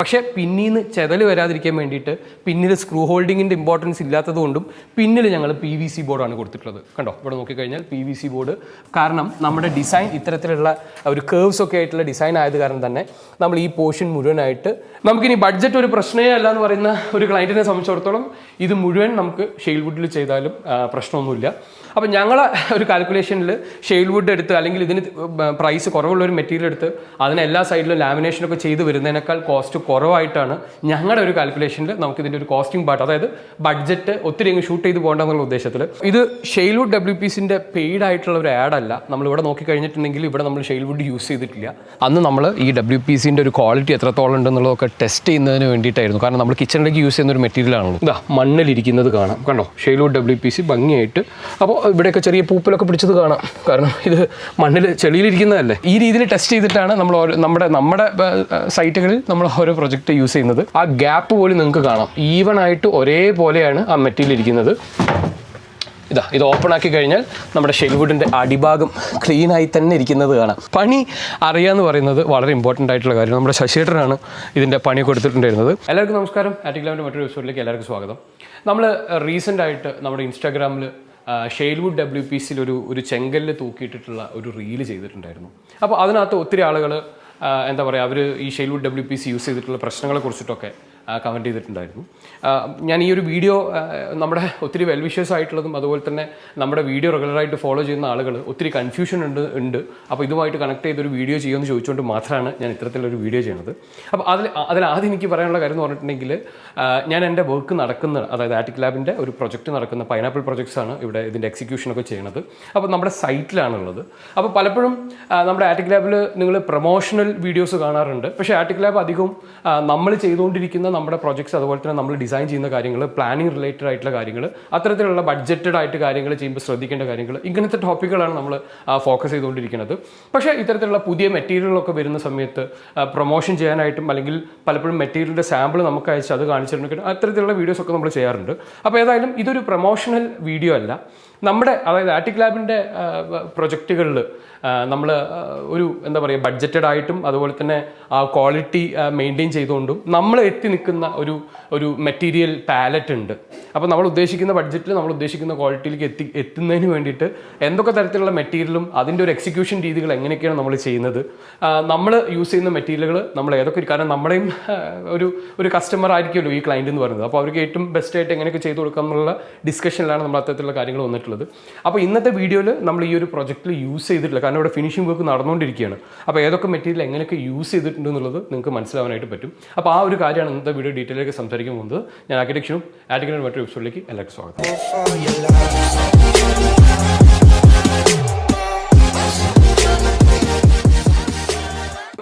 പക്ഷേ പിന്നീന്ന് ചെതൽ വരാതിരിക്കാൻ വേണ്ടിയിട്ട് പിന്നിൽ സ്ക്രൂ ഹോൾഡിങ്ങിൻ്റെ ഇമ്പോർട്ടൻസ് ഇല്ലാത്തതുകൊണ്ടും പിന്നിൽ ഞങ്ങൾ PVC ബോർഡാണ് കൊടുത്തിട്ടുള്ളത്. കണ്ടോ, ഇവിടെ നോക്കിക്കഴിഞ്ഞാൽ PVC ബോർഡ്. കാരണം നമ്മുടെ ഡിസൈൻ ഇത്തരത്തിലുള്ള ഒരു കേർവ്സ് ഒക്കെ ആയിട്ടുള്ള ഡിസൈൻ ആയത് കാരണം തന്നെ നമ്മൾ ഈ പോർഷൻ മുഴുവനായിട്ട് നമുക്കിനി ബഡ്ജറ്റ് ഒരു പ്രശ്നമേ അല്ല എന്ന് പറയുന്ന ഒരു ക്ലയൻറ്റിനെ സംബന്ധിച്ചിടത്തോളം ഇത് മുഴുവൻ നമുക്ക് ഷെയിൽ വുഡിൽ ചെയ്താലും പ്രശ്നമൊന്നുമില്ല. അപ്പം ഞങ്ങളെ ഒരു കാൽക്കുലേഷനിൽ ഷെയിൽ വുഡ് എടുത്ത് അല്ലെങ്കിൽ ഇതിന് പ്രൈസ് കുറവുള്ള ഒരു മെറ്റീരിയൽ എടുത്ത് അതിന് എല്ലാ സൈഡിലും ലാമിനേഷനൊക്കെ ചെയ്ത് വരുന്നതിനേക്കാൾ കോസ്റ്റ് കുറവായിട്ടാണ് ഞങ്ങളുടെ ഒരു കാൽക്കുലേഷനിൽ നമുക്കിതിൻ്റെ ഒരു കോസ്റ്റിംഗ് പാർട്ട്, അതായത് ബഡ്ജറ്റ് ഒത്തിരി അങ്ങ് ഷൂട്ട് ചെയ്ത് പോകണ്ടെന്നുള്ള ഉദ്ദേശത്തിൽ. ഇത് ഷെയിൽ വുഡ് WPCൻ്റെ പെയ്ഡ് ആയിട്ടുള്ള ഒരു ആഡ് അല്ല. നമ്മളിവിടെ നോക്കിക്കഴിഞ്ഞിട്ടുണ്ടെങ്കിൽ ഇവിടെ നമ്മൾ ഷെയിൽ വുഡ് യൂസ് ചെയ്തിട്ടില്ല. അന്ന് നമ്മൾ ഈ WPCൻ്റെ ഒരു ക്വാളിറ്റി എത്രത്തോളം ഉണ്ടെന്നുള്ളതൊക്കെ ടെസ്റ്റ് ചെയ്യുന്നതിന് വേണ്ടിയിട്ടായിരുന്നു. കാരണം നമ്മൾ കിച്ചണിലേക്ക് യൂസ് ചെയ്യുന്ന ഒരു മെറ്റീരിയൽ ആണല്ലോ. ഇതാ മണ്ണിലിരിക്കുന്നത് കാണാം, കണ്ടോ, ഷെയിൽ വുഡ് WPC ഭംഗിയായിട്ട്. അപ്പോൾ ഇവിടെയൊക്കെ ചെറിയ പൂപ്പലൊക്കെ പിടിച്ചത് കാണാം, കാരണം ഇത് മണ്ണിൽ ചെളിയിലിരിക്കുന്നതല്ലേ. ഈ രീതിയിൽ ടെസ്റ്റ് ചെയ്തിട്ടാണ് നമ്മൾ നമ്മുടെ സൈറ്റുകളിൽ നമ്മൾ ഓരോ പ്രൊജക്റ്റ് യൂസ് ചെയ്യുന്നത്. ആ ഗ്യാപ്പ് പോലും നിങ്ങൾക്ക് കാണാം, ഈവൺ ആയിട്ട് ഒരേപോലെയാണ് ആ മെറ്റീരിയൽ ഇരിക്കുന്നത്. ഇത് ഓപ്പൺ ആക്കി കഴിഞ്ഞാൽ നമ്മുടെ ഷെയിൽ വുഡിൻ്റെ അടിഭാഗം ക്ലീനായി തന്നെ ഇരിക്കുന്നത് കാണാം. പണി അറിയാമെന്ന് പറയുന്നത് വളരെ ഇമ്പോർട്ടൻ്റ് ആയിട്ടുള്ള കാര്യം. നമ്മുടെ ശശിയേട്ടനാണ് ഇതിൻ്റെ പണി കൊടുത്തിട്ടുണ്ടായിരുന്നത്. എല്ലാവർക്കും നമസ്കാരം. ആറ്റിക് ലാബിൻ്റെ മറ്റൊരു എപ്പിസോഡിലേക്ക് എല്ലാവർക്കും സ്വാഗതം. നമ്മൾ റീസെൻ്റ് ആയിട്ട് നമ്മുടെ ഇൻസ്റ്റാഗ്രാമിൽ ഷെയിൽ വുഡ് WPCയിൽ ഒരു ചെങ്കല്ല് തൂക്കിയിട്ടിട്ടുള്ള ഒരു റീല് ചെയ്തിട്ടുണ്ടായിരുന്നു. അപ്പോൾ അതിനകത്ത് ഒത്തിരി ആളുകൾ എന്താ പറയുക, അവർ ഈ ഷെയിൽ വുഡ് WPC യൂസ് ചെയ്തിട്ടുള്ള പ്രശ്നങ്ങളെ കുറിച്ചിട്ടൊക്കെ കമൻറ്റ് ചെയ്തിട്ടുണ്ടായിരുന്നു. ഞാൻ ഈ ഒരു വീഡിയോ നമ്മുടെ ഒത്തിരി വെൽവിഷേഴ്സ് ആയിട്ടുള്ളതും അതുപോലെ തന്നെ നമ്മുടെ വീഡിയോ റെഗുലറായിട്ട് ഫോളോ ചെയ്യുന്ന ആളുകൾ ഒത്തിരി കൺഫ്യൂഷൻ ഉണ്ട്. അപ്പോൾ ഇതുമായിട്ട് കണക്ട് ചെയ്തൊരു വീഡിയോ ചെയ്യുമെന്ന് ചോദിച്ചുകൊണ്ട് മാത്രമാണ് ഞാൻ ഇത്തരത്തിലൊരു വീഡിയോ ചെയ്യുന്നത്. അപ്പോൾ അതിലാദ്യം എനിക്ക് പറയാനുള്ള കാര്യം എന്ന് പറഞ്ഞിട്ടുണ്ടെങ്കിൽ, ഞാൻ എൻ്റെ വർക്ക് നടക്കുന്ന, അതായത് ആറ്റിക് ലാബിൻ്റെ ഒരു പ്രൊജക്റ്റ് നടക്കുന്ന പൈനാപ്പിൾ പ്രൊജക്ട്സാണ് ഇവിടെ ഇതിൻ്റെ എക്സിക്യൂഷനൊക്കെ ചെയ്യുന്നത്. അപ്പോൾ നമ്മുടെ സൈറ്റിലാണുള്ളത്. അപ്പോൾ പലപ്പോഴും നമ്മുടെ ആറ്റിക് ലാബിൽ നിങ്ങൾ പ്രൊമോഷണൽ വീഡിയോസ് കാണാറുണ്ട്. പക്ഷേ ആറ്റിക് ലാബ് അധികവും നമ്മൾ ചെയ്തുകൊണ്ടിരിക്കുന്ന നമ്മുടെ പ്രൊജക്ട്സ്, അതുപോലെ തന്നെ നമ്മൾ ഡിസൈൻ ചെയ്യുന്ന കാര്യങ്ങൾ, പ്ലാനിങ് റിലേറ്റഡ് ആയിട്ടുള്ള കാര്യങ്ങൾ, അത്തരത്തിലുള്ള ബഡ്ജറ്റഡ് ആയിട്ട് കാര്യങ്ങൾ ചെയ്യുമ്പോൾ ശ്രദ്ധിക്കേണ്ട കാര്യങ്ങൾ, ഇങ്ങനത്തെ ടോപ്പിക്കുകളാണ് നമ്മൾ ഫോക്കസ് ചെയ്തുകൊണ്ടിരിക്കുന്നത്. പക്ഷേ ഇത്തരത്തിലുള്ള പുതിയ മെറ്റീരിയലുകളൊക്കെ വരുന്ന സമയത്ത് പ്രൊമോഷൻ ചെയ്യാനായിട്ടും അല്ലെങ്കിൽ പലപ്പോഴും മെറ്റീരിയലിൻ്റെ സാമ്പിൾ നമുക്ക് അയച്ച് അത് കാണിച്ചിട്ടുണ്ടെങ്കിൽ അത്തരത്തിലുള്ള വീഡിയോസൊക്കെ നമ്മൾ ചെയ്യാറുണ്ട്. അപ്പോൾ ഏതായാലും ഇതൊരു പ്രൊമോഷണൽ വീഡിയോ അല്ല. നമ്മുടെ, അതായത് ആറ്റിക് ലാബിൻ്റെ പ്രൊജക്റ്റുകളിൽ നമ്മൾ ഒരു എന്താ പറയുക, ബഡ്ജറ്റഡ് ആയിട്ടും അതുപോലെ തന്നെ ആ ക്വാളിറ്റി മെയിൻറ്റെയിൻ ചെയ്തുകൊണ്ടും നമ്മൾ എത്തി നിൽക്കുന്ന ഒരു മെറ്റീരിയൽ പാലറ്റ് ഉണ്ട്. അപ്പോൾ നമ്മൾ ഉദ്ദേശിക്കുന്ന ബഡ്ജറ്റിൽ നമ്മൾ ഉദ്ദേശിക്കുന്ന ക്വാളിറ്റിയിലേക്ക് എത്തുന്നതിന് വേണ്ടിയിട്ട് എന്തൊക്കെ തരത്തിലുള്ള മെറ്റീരിയലും അതിൻ്റെ ഒരു എക്സിക്യൂഷൻ രീതികൾ എങ്ങനെയൊക്കെയാണ് നമ്മൾ ചെയ്യുന്നത്, നമ്മൾ യൂസ് ചെയ്യുന്ന മെറ്റീരിയലുകൾ നമ്മൾ ഏതൊക്കെ, കാരണം നമ്മുടെയും ഒരു കസ്റ്റമർ ആയിരിക്കുമല്ലോ ഈ ക്ലയൻറ്റ് എന്ന് പറയുന്നത്. അപ്പോൾ അവർക്ക് ഏറ്റവും ബെസ്റ്റായിട്ട് എങ്ങനെയൊക്കെ ചെയ്ത് കൊടുക്കാം എന്നുള്ള ഡിസ്കഷനിലാണ് നമ്മൾ അത്തരത്തിലുള്ള കാര്യങ്ങൾ വന്നിട്ടുള്ളത്. അപ്പോൾ ഇന്നത്തെ വീഡിയോയിൽ നമ്മൾ ഈ ഒരു പ്രൊജക്റ്റിൽ യൂസ് ചെയ്തിട്ടില്ല, കാരണം ഇവിടെ ഫിനിഷിംഗ് വർക്ക് നടന്നുകൊണ്ടിരിക്കുകയാണ്. അപ്പോൾ ഏതൊക്കെ മെറ്റീരിയൽ എങ്ങനെയൊക്കെ യൂസ് ചെയ്തിട്ടുണ്ട് എന്നുള്ളത് നിങ്ങൾക്ക് മനസ്സിലാവാനായിട്ട് പറ്റും. അപ്പോൾ ആ ഒരു കാര്യമാണ് ഇന്നത്തെ വീഡിയോ ഡീറ്റെയിലേക്ക് സംസാരിക്കാൻ പോകുന്നത്. ഞാൻ ആർക്കിടെക്ചറും ആറ്റിക്കിൻ്റെ മറ്റൊരു എപ്പിസോഡിലേക്ക് എല്ലാവർക്കും സ്വാഗതം.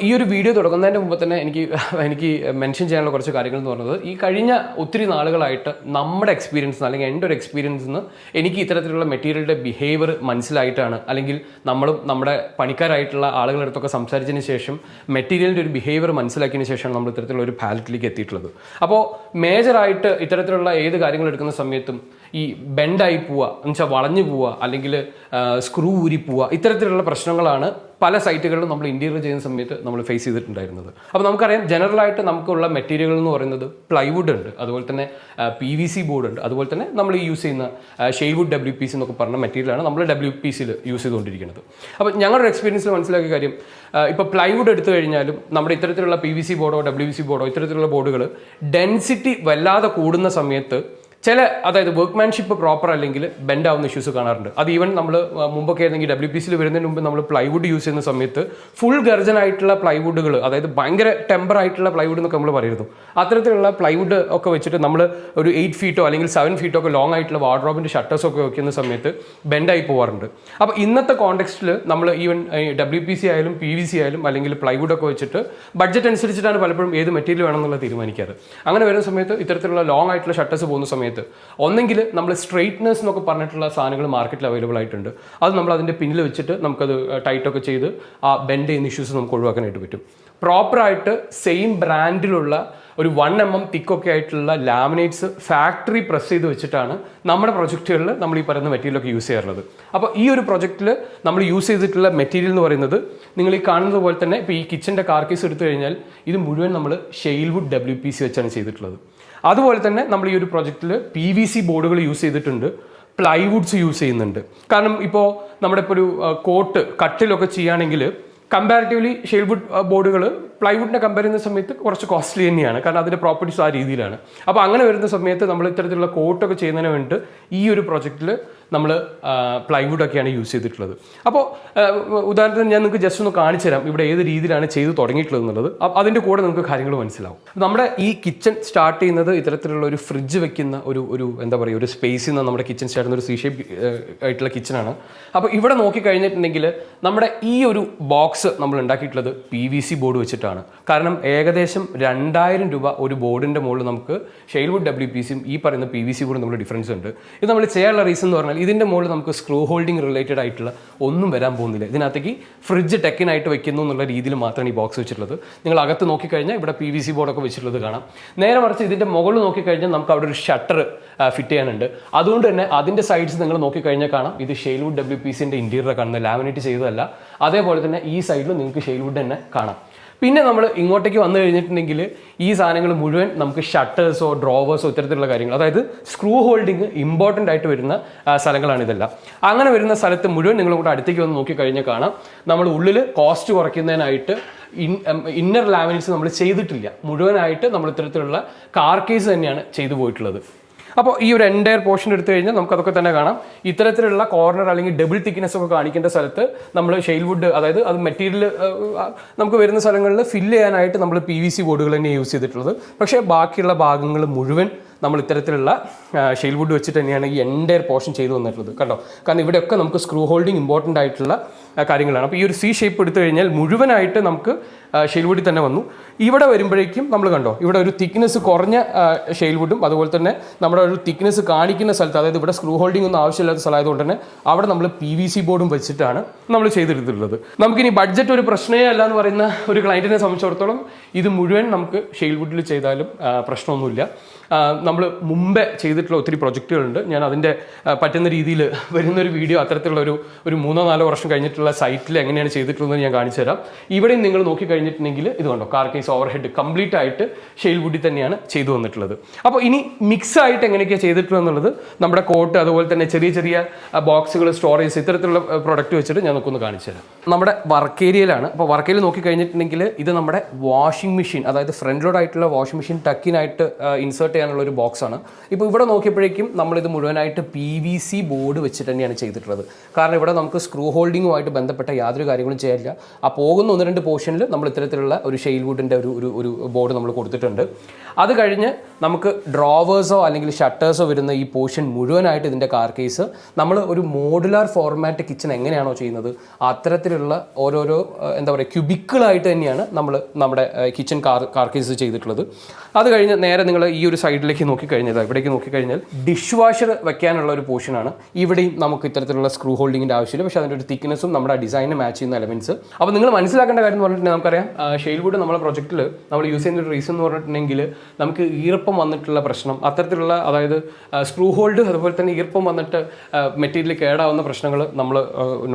ഈ ഒരു വീഡിയോ തുടങ്ങുന്നതിൻ്റെ മുമ്പ് തന്നെ എനിക്ക് മെൻഷൻ ചെയ്യാനുള്ള കുറച്ച് കാര്യങ്ങൾ എന്ന് പറയുന്നത്, ഈ കഴിഞ്ഞ ഒത്തിരി നാളുകളായിട്ട് നമ്മുടെ എക്സ്പീരിയൻസ് അല്ലെങ്കിൽ എൻ്റെ ഒരു എക്സ്പീരിയൻസിൽ നിന്ന് എനിക്ക് ഇത്തരത്തിലുള്ള മെറ്റീരിയലിൻ്റെ ബിഹേവിയർ മനസ്സിലായിട്ടാണ്, അല്ലെങ്കിൽ നമ്മളും നമ്മുടെ പണിക്കാരായിട്ടുള്ള ആളുകളുടെ അടുത്തൊക്കെ സംസാരിച്ചതിന് ശേഷം മെറ്റീരിയലിൻ്റെ ഒരു ബിഹേവിയർ മനസ്സിലാക്കിയതിന് ശേഷമാണ് നമ്മൾ ഇത്തരത്തിലുള്ള ഒരു പാലറ്റിലേക്ക് എത്തിയിട്ടുള്ളത്. അപ്പോൾ മേജറായിട്ട് ഇത്തരത്തിലുള്ള ഏത് കാര്യങ്ങൾ എടുക്കുന്ന സമയത്തും ഈ ബെൻഡായി പോവുക, എന്നുവെച്ചാൽ വളഞ്ഞു പോവുക, അല്ലെങ്കിൽ സ്ക്രൂ ഊരി പോവുക, ഇത്തരത്തിലുള്ള പ്രശ്നങ്ങളാണ് പല സൈറ്റുകളിലും നമ്മൾ ഇൻറ്റീരിയർ ചെയ്യുന്ന സമയത്ത് നമ്മൾ ഫേസ് ചെയ്തിട്ടുണ്ടായിരുന്നത്. അപ്പോൾ നമുക്കറിയാം, ജനറലായിട്ട് നമുക്കുള്ള മെറ്റീരിയലുകൾ എന്ന് പറയുന്നത് പ്ലൈവുഡ് ഉണ്ട്, അതുപോലെ തന്നെ PVC ബോർഡ് ഉണ്ട്, അതുപോലെ തന്നെ നമ്മൾ യൂസ് ചെയ്യുന്ന ഷെയിൽ വുഡ് WPC എന്നൊക്കെ പറഞ്ഞ മെറ്റീരിയലാണ് നമ്മൾ WPCയിൽ യൂസ് ചെയ്തുകൊണ്ടിരിക്കുന്നത്. അപ്പോൾ ഞങ്ങളുടെ എക്സ്പീരിയൻസിൽ മനസ്സിലാക്കിയ കാര്യം, ഇപ്പോൾ പ്ലൈവുഡ് എടുത്തു കഴിഞ്ഞാലും നമ്മുടെ ഇത്തരത്തിലുള്ള PVC ബോർഡോ WPC ബോർഡോ ഇത്തരത്തിലുള്ള ബോർഡുകൾ ഡെൻസിറ്റി വല്ലാതെ കൂടുന്ന സമയത്ത് അതായത് വർക്ക്മാൻഷിപ്പ് പ്രോപ്പർ അല്ലെങ്കിൽ ബെൻഡ് ആവുന്ന ഇഷ്യൂസ് കാണാറുണ്ട്. അത് ഈവൻ നമ്മൾ മുമ്പൊക്കെ ആയിരുന്നെങ്കിൽ WPCയിൽ വരുന്നതിന് മുമ്പ് നമ്മൾ പ്ലൈവുഡ് യൂസ് ചെയ്യുന്ന സമയത്ത് ഫുൾ ഗർജനായിട്ടുള്ള പ്ലൈവുഡുകൾ, അതായത് ഭയങ്കര ടെമ്പർ ആയിട്ടുള്ള പ്ലൈവുഡ് എന്നൊക്കെ നമ്മൾ പറയുന്നു. അത്തരത്തിലുള്ള പ്ലൈവുഡ് ഒക്കെ വെച്ചിട്ട് നമ്മൾ ഒരു 8 ഫീറ്റോ അല്ലെങ്കിൽ 7 ഫീറ്റോ ഒക്കെ ലോങ് ആയിട്ടുള്ള വാർഡ്രോബിൻ്റെ ഷട്ടേഴ്സൊക്കെ വെക്കുന്ന സമയത്ത് ബെൻഡായി പോകാറുണ്ട്. അപ്പോൾ ഇന്നത്തെ കോണ്ടെക്സ്റ്റിൽ നമ്മൾ ഈവൻ WPC ആയാലും PVC ആയാലും അല്ലെങ്കിൽ പ്ലൈവുഡൊക്കെ വെച്ചിട്ട് ബഡ്ജറ്റ് അനുസരിച്ചിട്ടാണ് പലപ്പോഴും ഏത് മെറ്റീരിയൽ വേണമെന്നുള്ളത് തീരുമാനിക്കാറ്. അങ്ങനെ വരുന്ന സമയത്ത് ഇത്തരത്തിലുള്ള ലോങ് ആയിട്ടുള്ള ഷട്ടേഴ്സ് പോകുന്ന സമയത്ത് ഒന്നെങ്കിൽ നമ്മൾ സ്ട്രെയിറ്റ്നേഴ്സ് എന്നൊക്കെ പറഞ്ഞിട്ടുള്ള സാധനങ്ങൾ മാർക്കറ്റിൽ അവൈലബിൾ ആയിട്ടുണ്ട്. അത് നമ്മൾ അതിൻ്റെ പിന്നിൽ വെച്ചിട്ട് നമുക്കത് ടൈറ്റൊക്കെ ചെയ്ത് ആ ബെൻഡ് ചെയ്യുന്ന ഇഷ്യൂസ് നമുക്ക് ഒഴിവാക്കാനായിട്ട് പറ്റും. പ്രോപ്പറായിട്ട് സെയിം ബ്രാൻഡിലുള്ള ഒരു 1 mm തിക്കൊക്കെ ആയിട്ടുള്ള ലാമിനേറ്റ്സ് ഫാക്ടറി പ്രസ് ചെയ്ത് വെച്ചിട്ടാണ് നമ്മുടെ പ്രൊജക്റ്റുകളിൽ നമ്മൾ ഈ പറയുന്ന മെറ്റീരിയലൊക്കെ യൂസ് ചെയ്യാറുള്ളത്. അപ്പോൾ ഈ ഒരു പ്രൊജക്റ്റിൽ നമ്മൾ യൂസ് ചെയ്തിട്ടുള്ള മെറ്റീരിയൽ എന്ന് പറയുന്നത് നിങ്ങൾ ഈ കാണുന്നത് പോലെ തന്നെ ഇപ്പോൾ ഈ കിച്ചൻ്റെ കാർക്കേസ് എടുത്തു കഴിഞ്ഞാൽ ഇത് മുഴുവൻ നമ്മൾ ഷെയിൽവുഡ് WPC വെച്ചാണ് ചെയ്തിട്ടുള്ളത്. അതുപോലെ തന്നെ നമ്മൾ ഈ ഒരു പ്രൊജക്റ്റിൽ PVC ബോർഡുകൾ യൂസ് ചെയ്തിട്ടുണ്ട്, പ്ലൈവുഡ്സ് യൂസ് ചെയ്യുന്നുണ്ട്. കാരണം ഇപ്പോൾ നമ്മുടെ ഇപ്പോൾ ഒരു കോട്ട് കട്ടിലൊക്കെ ചെയ്യുകയാണെങ്കിൽ കമ്പാരിറ്റീവ്ലി ഷെയിൽവുഡ് ബോർഡുകൾ പ്ലൈവുഡിനെ കമ്പയർ ചെയ്യുന്ന സമയത്ത് കുറച്ച് കോസ്റ്റ്ലി തന്നെയാണ്, കാരണം അതിൻ്റെ പ്രോപ്പർട്ടീസ് ആ രീതിയിലാണ്. അപ്പോൾ അങ്ങനെ വരുന്ന സമയത്ത് നമ്മൾ ഇത്തരത്തിലുള്ള കോട്ടൊക്കെ ചെയ്യുന്നതിന് വേണ്ടിയിട്ട് ഈ ഒരു പ്രൊജക്റ്റിൽ നമ്മൾ പ്ലൈവുഡൊക്കെയാണ് യൂസ് ചെയ്തിട്ടുള്ളത്. അപ്പോൾ ഉദാഹരണത്തിന് ഞാൻ നിങ്ങൾക്ക് ജസ്റ്റ് ഒന്ന് കാണിച്ചു തരാം ഇവിടെ ഏത് രീതിയിലാണ് ചെയ്ത് തുടങ്ങിയിട്ടുള്ളത് എന്നുള്ളത്. അതിൻ്റെ കൂടെ നിങ്ങൾക്ക് കാര്യങ്ങൾ മനസ്സിലാവും. നമ്മുടെ ഈ കിച്ചൺ സ്റ്റാർട്ട് ചെയ്യുന്നത് ഇത്തരത്തിലുള്ള ഒരു ഫ്രിഡ്ജ് വെക്കുന്ന ഒരു എന്താ പറയുക ഒരു സ്പേസിൽ നിന്ന് നമ്മുടെ കിച്ചൺ സ്റ്റാർട്ട് ചെയ്യുന്ന ഒരു സി ഷേപ്പ് ആയിട്ടുള്ള കിച്ചണാണ്. അപ്പോൾ ഇവിടെ നോക്കിക്കഴിഞ്ഞിട്ടുണ്ടെങ്കിൽ നമ്മുടെ ഈ ഒരു ബോക്സ് നമ്മൾ ഉണ്ടാക്കിയിട്ടുള്ളത് PVC ബോർഡ് വെച്ചിട്ടാണ്. കാരണം ഏകദേശം 2000 രൂപ ഒരു ബോർഡിൻ്റെ മുകളിൽ നമുക്ക് ഷെയിൽവുഡ് WPCയും ഈ പറയുന്ന PVC ബോർഡും നമ്മൾ ഡിഫറൻസ് ഉണ്ട്. ഇത് നമ്മൾ ചെയ്യാനുള്ള റീസൺ എന്ന് പറഞ്ഞാൽ ഇതിൻ്റെ മുകളിൽ നമുക്ക് സ്ക്രൂ ഹോൾഡിംഗ് റിലേറ്റഡ് ആയിട്ടുള്ള ഒന്നും വരാൻ പോകുന്നില്ല. ഇതിനകത്തേക്ക് ഫ്രിഡ്ജ് ടെക്കിനായിട്ട് വെക്കുന്നു എന്നുള്ള രീതിയിൽ മാത്രമാണ് ഈ ബോക്സ് വെച്ചിട്ടുള്ളത്. നിങ്ങൾ അകത്ത് നോക്കിക്കഴിഞ്ഞാൽ ഇവിടെ PVC ബോർഡൊക്കെ വെച്ചിട്ടുള്ളത് കാണാം. നേരെ മറിച്ച് ഇതിൻ്റെ മുകളിൽ നോക്കിക്കഴിഞ്ഞാൽ നമുക്ക് അവിടെ ഒരു ഷട്ടർ ഫിറ്റ് ചെയ്യാനുണ്ട്. അതുകൊണ്ട് തന്നെ അതിൻ്റെ സൈഡ്സ് നിങ്ങൾ നോക്കിക്കഴിഞ്ഞാൽ കാണാം ഇത് ഷെയിൽവുഡ് WPCൻ്റെ ഇൻറ്റീരിയർ കാണുന്നത്, ലാമിനേറ്റ് ചെയ്തതല്ല. അതേപോലെ തന്നെ ഈ സൈഡിൽ നിങ്ങൾക്ക് ഷെയിൽവുഡ് തന്നെ കാണാം. പിന്നെ നമ്മൾ ഇങ്ങോട്ടേക്ക് വന്നു കഴിഞ്ഞിട്ടുണ്ടെങ്കിൽ ഈ സാധനങ്ങൾ മുഴുവൻ നമുക്ക് ഷട്ടേഴ്സോ ഡ്രോവേഴ്സോ ഇത്തരത്തിലുള്ള കാര്യങ്ങൾ, അതായത് സ്ക്രൂ ഹോൾഡിങ് ഇമ്പോർട്ടൻ്റ് ആയിട്ട് വരുന്ന സ്ഥലങ്ങളാണ് ഇതെല്ലാം. അങ്ങനെ വരുന്ന സ്ഥലത്ത് മുഴുവൻ നിങ്ങൾ കൂടെ അടുത്തേക്ക് വന്ന് നോക്കിക്കഴിഞ്ഞാൽ കാണാം നമ്മൾ ഉള്ളിൽ കോസ്റ്റ് കുറയ്ക്കുന്നതിനായിട്ട് ഇന്നർ ലാമിനേറ്റ്സ് നമ്മൾ ചെയ്തിട്ടില്ല. മുഴുവനായിട്ട് നമ്മൾ ഇത്തരത്തിലുള്ള കാർക്കേസ് തന്നെയാണ് ചെയ്തു പോയിട്ടുള്ളത്. അപ്പോൾ ഈ ഒരു എൻ്റയർ പോർഷൻ എടുത്തു കഴിഞ്ഞാൽ നമുക്കതൊക്കെ തന്നെ കാണാം. ഇത്തരത്തിലുള്ള കോർണർ അല്ലെങ്കിൽ ഡബിൾ തിക്നെസ് ഒക്കെ കാണിക്കേണ്ട സ്ഥലത്ത് നമ്മൾ ഷെയിൽവുഡ്, അതായത് അത് മെറ്റീരിയൽ നമുക്ക് വരുന്ന സ്ഥലങ്ങളിൽ ഫില്ല് ചെയ്യാനായിട്ട് നമ്മൾ PVC ബോർഡുകൾ തന്നെ യൂസ് ചെയ്തിട്ടുള്ളത്. പക്ഷേ ബാക്കിയുള്ള ഭാഗങ്ങൾ മുഴുവൻ നമ്മൾ ഇത്തരത്തിലുള്ള ഷെയിൽവുഡ് വെച്ചിട്ട് തന്നെയാണ് ഈ എൻ്റയർ പോർഷൻ ചെയ്തു വന്നിട്ടുള്ളത്. കണ്ടോ, കാരണം ഇവിടെയൊക്കെ നമുക്ക് സ്ക്രൂ ഹോൾഡിംഗ് ഇമ്പോർട്ടൻ്റ് ആയിട്ടുള്ള കാര്യങ്ങളാണ്. അപ്പോൾ ഈ ഒരു C ഷേപ്പ് എടുത്തു കഴിഞ്ഞാൽ മുഴുവനായിട്ട് നമുക്ക് ഷെയിൽവുഡിൽ തന്നെ വന്നു. ഇവിടെ വരുമ്പോഴേക്കും നമ്മൾ കണ്ടോ ഇവിടെ ഒരു തിക്നെസ് കുറഞ്ഞ ഷെയിൽവുഡും അതുപോലെ തന്നെ നമ്മുടെ ഒരു തിക്നെസ് കാണിക്കുന്ന സ്ഥലത്ത്, അതായത് ഇവിടെ സ്ക്രൂ ഹോൾഡിംഗ് ഒന്നും ആവശ്യമില്ലാത്ത സ്ഥലമായതുകൊണ്ട് തന്നെ അവിടെ നമ്മൾ PVC ബോർഡും വെച്ചിട്ടാണ് നമ്മൾ ചെയ്തെടുത്തിട്ടുള്ളത്. നമുക്കിനി ബഡ്ജറ്റ് ഒരു പ്രശ്നമേ അല്ല എന്ന് പറയുന്ന ഒരു ക്ലയൻറ്റിനെ സംബന്ധിച്ചിടത്തോളം ഇത് മുഴുവൻ നമുക്ക് ഷെയിൽവുഡിൽ ചെയ്താലും പ്രശ്നമൊന്നുമില്ല. നമ്മൾ മുമ്പേ ചെയ്തിട്ടുള്ള ഒത്തിരി പ്രൊജക്റ്റുകളുണ്ട്. ഞാൻ അതിൻ്റെ പറ്റുന്ന രീതിയിൽ വരുന്നൊരു വീഡിയോ അത്തരത്തിലുള്ള ഒരു 3-4 വർഷം കഴിഞ്ഞിട്ടുള്ള സൈറ്റിൽ എങ്ങനെയാണ് ചെയ്തിട്ടുള്ളതെന്ന് ഞാൻ കാണിച്ചു തരാം. ഇവിടെയും നിങ്ങൾ നോക്കിക്കഴിഞ്ഞിട്ടുണ്ടെങ്കിൽ ഇത് കണ്ടോ കാർക്കേസ് ഓവർ ഹെഡ് കംപ്ലീറ്റ് ആയിട്ട് ഷെയിൽവുഡിൽ തന്നെയാണ് ചെയ്തു വന്നിട്ടുള്ളത്. അപ്പോൾ ഇനി മിക്സ് ആയിട്ട് എങ്ങനെയൊക്കെയാണ് ചെയ്തിട്ടുള്ളത് എന്നുള്ളത് നമ്മുടെ കോട്ട് അതുപോലെ തന്നെ ചെറിയ ചെറിയ ബോക്സുകൾ സ്റ്റോറേജ് ഇത്തരത്തിലുള്ള പ്രൊഡക്റ്റ് വെച്ചിട്ട് ഞാൻ നമുക്കൊന്ന് കാണിച്ചു തരാം. നമ്മുടെ വർക്ക് ഏരിയയിലാണ്. അപ്പോൾ വർക്ക് ഏരിയയിൽ നോക്കിക്കഴിഞ്ഞിട്ടുണ്ടെങ്കിൽ ഇത് നമ്മുടെ വാഷിംഗ് മെഷീൻ, അതായത് ഫ്രണ്ട് ലോഡ് ആയിട്ടുള്ള വാഷിംഗ് മെഷീൻ ടക്കിനായിട്ട് ഇൻസേർട്ട് ചെയ്യാനുള്ള ഒരു ബോക്സ് ആണ്. ഇപ്പോൾ ഇവിടെ നോക്കിയപ്പോഴേക്കും നമ്മളിത് മുഴുവനായിട്ട് PVC ബോർഡ് വെച്ചിട്ട് തന്നെയാണ് ചെയ്തിട്ടുള്ളത്. കാരണം ഇവിടെ നമുക്ക് സ്ക്രൂ ഹോൾഡിങ്ങുമായിട്ട് ബന്ധപ്പെട്ട യാതൊരു കാര്യങ്ങളും ചെയ്യാനില്ല. ആ പോകുന്ന 1-2 പോർഷനിൽ നമ്മൾ ഇത്തരത്തിലുള്ള ഒരു ഷെയിൽവുഡിൻ്റെ ഒരു ബോർഡ് നമ്മൾ കൊടുത്തിട്ടുണ്ട്. അത് കഴിഞ്ഞ് നമുക്ക് ഡ്രോവേഴ്സോ അല്ലെങ്കിൽ ഷട്ടേഴ്സോ വരുന്ന ഈ പോർഷൻ മുഴുവനായിട്ട് ഇതിൻ്റെ കാർക്കേസ് നമ്മൾ ഒരു മോഡുലാർ ഫോർമാറ്റ് കിച്ചൺ എങ്ങനെയാണോ ചെയ്യുന്നത് അത്തരത്തിലുള്ള ഓരോരോ എന്താ പറയുക ക്യൂബിക്കിളായിട്ട് തന്നെയാണ് നമ്മൾ നമ്മുടെ കിച്ചൺ കാർക്കേസ് ചെയ്തിട്ടുള്ളത്. അത് കഴിഞ്ഞ് നേരെ നിങ്ങൾ ഈ ഒരു സൈഡിലേക്ക് നോക്കിക്കഴിഞ്ഞാൽ ഇവിടേക്ക് നോക്കിക്കഴിഞ്ഞാൽ ഡിഷ് വാഷർ വെക്കാനുള്ള ഒരു പോർഷനാണ്. ഇവിടെയും നമുക്ക് ഇത്തരത്തിലുള്ള സ്ക്രൂ ഹോൾഡിങ്ങിൻ്റെ ആവശ്യമില്ല, പക്ഷേ അതിൻ്റെ ഒരു തിക്നെസ്സും നമ്മുടെ ഡിസൈനിന് മാച്ച് ചെയ്യുന്ന എലമെൻറ്റ്സ്. അപ്പോൾ നിങ്ങൾ മനസ്സിലാക്കേണ്ട കാര്യം എന്ന് പറഞ്ഞിട്ടുണ്ടെങ്കിൽ നമുക്കറിയാം ഷെയിൽവുഡ് നമ്മുടെ പ്രൊജക്റ്റിൽ നമ്മൾ യൂസ് ചെയ്യുന്ന ഒരു റീസൺ എന്ന് പറഞ്ഞിട്ടുണ്ടെങ്കിൽ നമുക്ക് ഈർപ്പം വന്നിട്ടുള്ള പ്രശ്നം അത്തരത്തിലുള്ള, അതായത് സ്ക്രൂ ഹോൾഡ് അതുപോലെ തന്നെ ഈർപ്പം വന്നിട്ട് മെറ്റീരിയൽ കേടാവുന്ന പ്രശ്നങ്ങൾ നമ്മൾ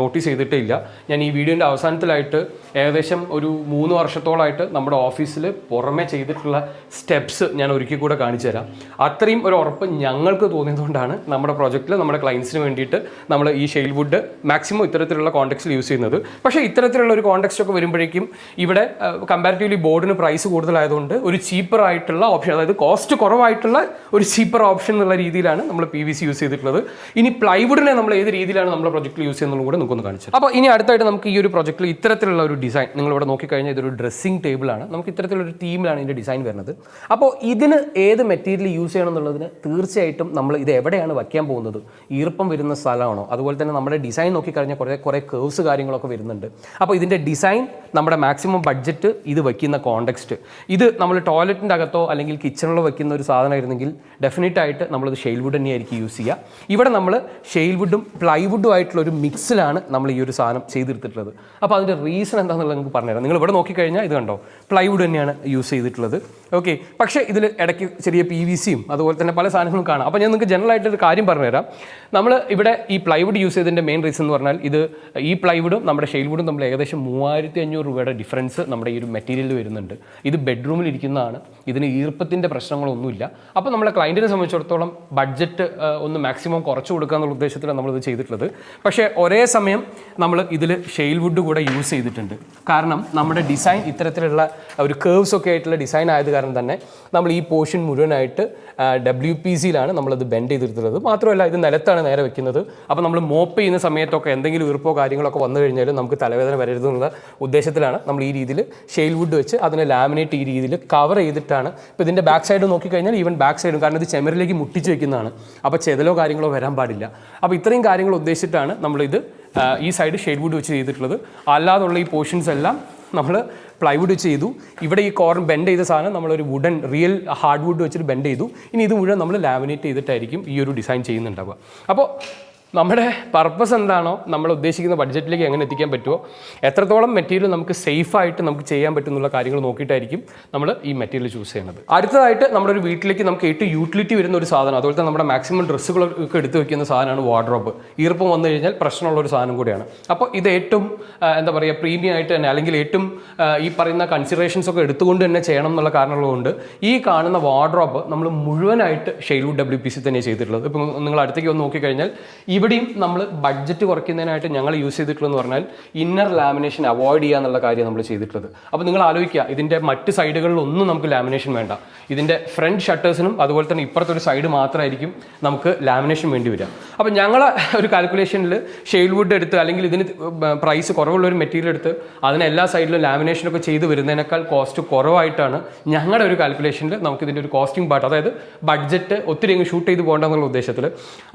നോട്ടീസ് ചെയ്തിട്ടേ ഇല്ല. ഞാൻ ഈ വീഡിയോൻ്റെ അവസാനത്തിലായിട്ട് ഏകദേശം ഒരു 3 വർഷത്തോളമായിട്ട് നമ്മുടെ ഓഫീസിൽ പുറമെ ചെയ്തിട്ടുള്ള സ്റ്റെപ്സ് ഞാൻ ഒരിക്കൽ കൂടെ കാണിച്ചു തരാം. അത്രയും ഒരു ഉറപ്പ് ഞങ്ങൾക്ക് തോന്നിയതുകൊണ്ടാണ് നമ്മുടെ പ്രൊജക്റ്റിൽ നമ്മുടെ ക്ലയൻസിന് വേണ്ടിയിട്ട് നമ്മൾ ഈ ഷെയിൽവുഡ് മാക്സിമം ഇത്തരത്തിലുള്ള കോണ്ടെക്സ്റ്റിൽ യൂസ് ചെയ്യുന്നത്. പക്ഷേ ഇത്തരത്തിലുള്ള ഒരു കോണ്ടെക്സ്റ്റ് ഒക്കെ വരുമ്പോഴേക്കും ഇവിടെ കമ്പാരിറ്റീവ്ലി ബോർഡിന് പ്രൈസ് കൂടുതലായതുകൊണ്ട് ഒരു ചീപ്പർ ആയിട്ടുള്ള ഓപ്ഷൻ, അതായത് കോസ്റ്റ് കുറവായിട്ടുള്ള ഒരു ചീപ്പർ ഓപ്ഷൻ എന്നുള്ള രീതിയിലാണ് നമ്മൾ PVC യൂസ് ചെയ്തിട്ടുള്ളത്. ഇനി പ്ലൈവുഡിനെ നമ്മൾ ഏത് രീതിയിലാണ് നമ്മുടെ പ്രൊജക്റ്റിൽ യൂസ് ചെയ്യുന്നതും കൂടെ നമുക്കൊന്ന് കാണിച്ചു. അപ്പോൾ ഇനി അടുത്തായിട്ട് നമുക്ക് ഈ ഒരു പ്രൊജക്റ്റിൽ ഇത്തരത്തിലുള്ള ഒരു ഡിസൈൻ നിങ്ങളിവിടെ നോക്കിക്കഴിഞ്ഞാൽ ഇതൊരു ഡ്രസ്സിംഗ് ടേബിളാണ്. നമുക്ക് ഇത്തരത്തിലൊരു തീമിലാണ് ഇതിൻ്റെ ഡിസൈൻ വരുന്നത്. അപ്പോൾ ഇതിന് ഏത് മെറ്റീരിയൽ യൂസ് ചെയ്യണം എന്നുള്ളതിന് തീർച്ചയായിട്ടും നമ്മൾ ഇത് എവിടെയാണ് വയ്ക്കാൻ പോകുന്നത്, ഈർപ്പം വരുന്ന സ്ഥലമാണോ, അതുപോലെ തന്നെ നമ്മുടെ ഡിസൈൻ നോക്കിക്കഴിഞ്ഞാൽ കുറേ കേർവ്സ് കാര്യങ്ങളൊക്കെ വരുന്നുണ്ട്. അപ്പോൾ ഇതിൻ്റെ ഡിസൈൻ, നമ്മുടെ മാക്സിമം ബഡ്ജറ്റ്, ഇത് വയ്ക്കുന്ന കോണ്ടെക്സ്റ്റ്, ഇത് നമ്മൾ ടോയ്ലറ്റിൻ്റെ അകത്തോ അല്ലെങ്കിൽ കിച്ചണിലോ വയ്ക്കുന്ന ഒരു സാധനമായിരുന്നെങ്കിൽ ഡെഫിനറ്റായിട്ട് നമ്മളത് ഷെയിൽവുഡ് തന്നെയായിരിക്കും യൂസ് ചെയ്യുക. ഇവിടെ നമ്മൾ ഷെയിൽവുഡും പ്ലൈവുഡും ആയിട്ടുള്ള ഒരു മിക്സിലാണ് നമ്മൾ ഈ ഒരു സാധനം ചെയ്തെടുത്തിട്ടുള്ളത്. അപ്പോൾ അതിൻ്റെ റീസൺ എന്താണെന്നുള്ളത് നിങ്ങൾക്ക് പറഞ്ഞുതരാം. നിങ്ങൾ ഇവിടെ നോക്കിക്കഴിഞ്ഞാൽ ഇത് കണ്ടോ പ്ലൈവുഡ് തന്നെയാണ് യൂസ് ചെയ്തിട്ടുള്ളത്. ഓക്കെ. പക്ഷേ ഇതിൽ ഇടയ്ക്ക് ചെറിയ PVC-യും അതുപോലെ തന്നെ പല സാധനങ്ങളും കാണാം. അപ്പോൾ ഞാൻ നിങ്ങൾക്ക് ജനറൽ ആയിട്ടൊരു കാര്യം പറഞ്ഞുതരാം. നമ്മൾ ഇവിടെ ഈ പ്ലൈവുഡ് യൂസ് ചെയ്തതിൻ്റെ മെയിൻ റീസൺ എന്ന് പറഞ്ഞാൽ ഈ പ്ലൈവുഡും നമ്മുടെ ഷെയിൽവുഡും തമ്മിൽ ഏകദേശം 3500 രൂപയുടെ ഡിഫറൻസ് നമ്മുടെ ഈ ഒരു മെറ്റീരിയലിൽ വരുന്നുണ്ട്. ഇത് ബെഡ്റൂമിൽ ഇരിക്കുന്നതാണ്, ഇതിന് ഈർപ്പത്തിൻ്റെ പ്രശ്നങ്ങളൊന്നുമില്ല. അപ്പോൾ നമ്മളെ ക്ലയൻറ്റിനെ സംബന്ധിച്ചിടത്തോളം ബഡ്ജറ്റ് ഒന്ന് മാക്സിമം കുറച്ച് കൊടുക്കുക എന്നുള്ള ഉദ്ദേശത്തിലാണ് നമ്മളിത് ചെയ്തിട്ടുള്ളത്. പക്ഷേ ഒരേ സമയം നമ്മൾ ഇതിൽ ഷെയിൽവുഡ് കൂടെ യൂസ് ചെയ്തിട്ടുണ്ട്. കാരണം നമ്മുടെ ഡിസൈൻ ഇത്തരത്തിലുള്ള ഒരു കേർവ്സ് ഒക്കെ ആയിട്ടുള്ള ഡിസൈൻ ആയത് കാരണം തന്നെ നമ്മൾ ഈ പോർഷൻ മുഴുവനായിട്ട് WPC-യിലാണ് നമ്മളത് ബെൻഡ് ചെയ്തിട്ടുള്ളത്. മാത്രമല്ല ഇത് നിലത്താണ് നേരെ വെക്കുന്നത്. അപ്പോൾ നമ്മൾ മോപ്പ് ചെയ്യുന്ന സമയത്തൊക്കെ എന്തെങ്കിലും ഈർപ്പോ കാര്യങ്ങളൊക്കെ വന്നു കഴിഞ്ഞാലും നമുക്ക് തലവേദന വരരുതെന്നുള്ള ഉദ്ദേശത്തിലാണ് നമ്മൾ ഈ രീതിയിൽ ഷെയിൽവുഡ് വെച്ച് അതിനെ ലാമിനേറ്റ് ഈ രീതിയിൽ കവർ ചെയ്തിട്ടാണ്. ഇപ്പോൾ ഇതിൻ്റെ ബാക്ക് സൈഡ് നോക്കിക്കഴിഞ്ഞാൽ ഈവൻ ബാക്ക് സൈഡും, കാരണം ഇത് ചെമരിലേക്ക് മുട്ടിച്ച് വെക്കുന്നതാണ്. അപ്പോൾ ചെതലോ കാര്യങ്ങളോ വരാൻ പാടില്ല. അപ്പോൾ ഇത്രയും കാര്യങ്ങൾ ഉദ്ദേശിച്ചിട്ടാണ് നമ്മളിത് ഈ സൈഡ് ഷെയിൽവുഡ് വെച്ച് ചെയ്തിട്ടുള്ളത്. അല്ലാതുള്ള ഈ പോർഷൻസ് എല്ലാം നമ്മൾ പ്ലൈവുഡ് വെച്ച് ചെയ്തു. ഇവിടെ ഈ കോർണർ ബെൻഡ് ചെയ്ത സാധനം നമ്മളൊരു വുഡൻ റിയൽ ഹാർഡ് വുഡ് വെച്ചിട്ട് ബെൻഡ് ചെയ്തു. ഇനി ഇത് മുഴുവൻ നമ്മൾ ലാമിനേറ്റ് ചെയ്തിട്ടായിരിക്കും ഈ ഒരു ഡിസൈൻ ചെയ്യുന്നുണ്ടാവുക. അപ്പോൾ നമ്മുടെ പർപ്പസ് എന്താണോ, നമ്മൾ ഉദ്ദേശിക്കുന്ന ബഡ്ജറ്റിലേക്ക് എങ്ങനെ എത്തിക്കാൻ പറ്റുമോ, എത്രത്തോളം മെറ്റീരിയൽ നമുക്ക് സേഫായിട്ട് നമുക്ക് ചെയ്യാൻ പറ്റുന്നുള്ള കാര്യങ്ങൾ നോക്കിയിട്ടായിരിക്കും നമ്മൾ ഈ മെറ്റീരിയൽ ചൂസ് ചെയ്യുന്നത്. അടുത്തതായിട്ട് നമ്മുടെ ഒരു വീട്ടിലേക്ക് നമുക്ക് ഏറ്റവും യൂട്ടിലിറ്റി വരുന്ന ഒരു സാധനം, അതുപോലെ തന്നെ നമ്മുടെ മാക്സിമം ഡ്രസ്സുകളൊക്കെ എടുത്ത് വെക്കുന്ന സാധനമാണ് വാർഡ്രോബ്. ഈർപ്പം വന്നു കഴിഞ്ഞാൽ പ്രശ്നമുള്ള ഒരു സാധനം കൂടിയാണ്. അപ്പോൾ ഇത് ഏറ്റവും എന്താ പറയുക പ്രീമിയം ആയിട്ട് തന്നെ, അല്ലെങ്കിൽ ഏറ്റവും ഈ പറയുന്ന കൺസിഡറേഷൻസ് ഒക്കെ എടുത്തുകൊണ്ട് തന്നെ ചെയ്യണം എന്നുള്ള കാരണങ്ങളുകൊണ്ട് ഈ കാണുന്ന വാർഡ്രോബ് നമ്മൾ മുഴുവനായിട്ട് ഷെയിൽവുഡ് WPC തന്നെ ചെയ്തിട്ടുള്ളത്. ഇപ്പം നിങ്ങൾ അടുത്തേക്ക് ഒന്ന് നോക്കിക്കഴിഞ്ഞാൽ ഇവിടെയും നമ്മൾ ബഡ്ജറ്റ് കുറയ്ക്കുന്നതിനായിട്ട് ഞങ്ങൾ യൂസ് ചെയ്തിട്ടുള്ളതെന്ന് പറഞ്ഞാൽ ഇന്നർ ലാമിനേഷൻ അവോയ്ഡ് ചെയ്യുക എന്നുള്ള കാര്യം നമ്മൾ ചെയ്തിട്ടുള്ളത്. അപ്പോൾ നിങ്ങൾ ആലോചിക്കുക, ഇതിൻ്റെ മറ്റ് സൈഡുകളിലൊന്നും നമുക്ക് ലാമിനേഷൻ വേണ്ട. ഇതിൻ്റെ ഫ്രണ്ട് ഷട്ടേഴ്സിനും അതുപോലെ തന്നെ ഇപ്പുറത്തെ ഒരു സൈഡ് മാത്രമായിരിക്കും നമുക്ക് ലാമിനേഷൻ വേണ്ടി വരിക. അപ്പോൾ ഞങ്ങൾ ഒരു കാൽക്കുലേഷനിൽ ഷെയിൽവുഡ് എടുത്ത്, അല്ലെങ്കിൽ ഇതിന് പ്രൈസ് കുറവുള്ള ഒരു മെറ്റീരിയൽ എടുത്ത് അതിന് എല്ലാ സൈഡിലും ലാമിനേഷനൊക്കെ ചെയ്ത് വരുന്നതിനേക്കാൾ കോസ്റ്റ് കുറവായിട്ടാണ് ഞങ്ങളുടെ ഒരു കാൽക്കുലേഷനിൽ നമുക്ക് ഇതിൻ്റെ ഒരു കോസ്റ്റിംഗ് പാർട്ട്, അതായത് ബഡ്ജറ്റ് ഒത്തിരി അങ്ങ് ഷൂട്ട് ചെയ്ത് പോകേണ്ടെന്നുള്ള ഉദ്ദേശത്തിൽ.